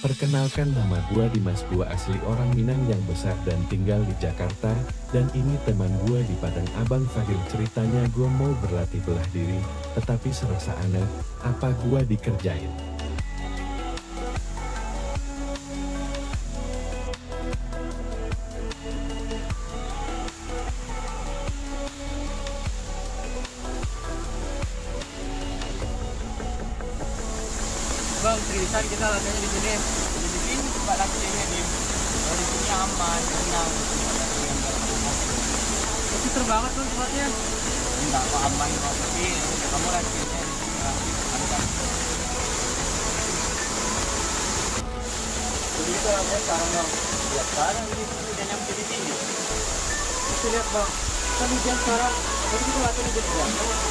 Perkenalkan, nama gua Dimas, gua asli orang Minang yang besar dan tinggal di Jakarta. Dan ini teman gua di Padang, Abang Fadil. Ceritanya gua mau berlatih belah diri, tetapi serasa aneh, apa gua dikerjain. Bang, seriusan kita latihannya di sini. Di sini tempat latihannya nih. Di sini aman, tenang. Tapi seru banget bang tempatnya. Enggak kok aman kok. Tapi kamu latihannya di sini lah. Mantap. Jadi kita latihan sekarang bang. Lihat sekarang ini hujan yang jadi tinggi. Kita lihat bang. Kan hujan sekarang. Tapi kita latihan di hujan.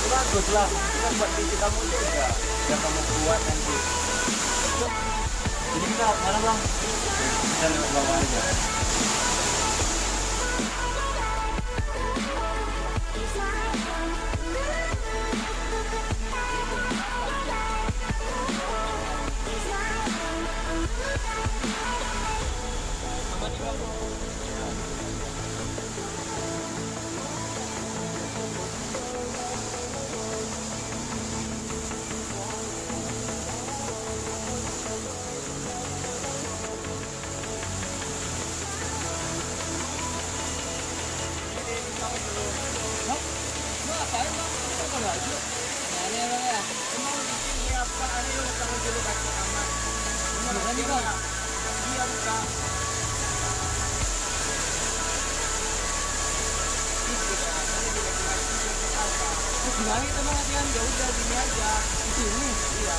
Bagus lah. Kita buat fisik kamu juga. Biar kamu kuat nanti. Jadi kita mana bang? Kita lewat bawah aja. Gimana kita mau latihan? Ya udah gini aja. Di sini. Iya.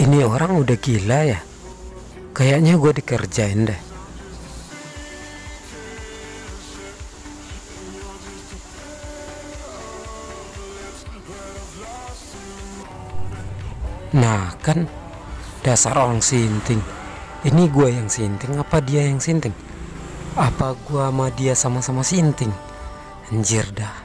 Ini orang udah gila ya. Kayaknya gue dikerjain deh. Nah kan, dasar orang sinting. Ini gue yang sinting apa dia yang sinting? Apa gue sama dia sama-sama sinting? Anjir dah.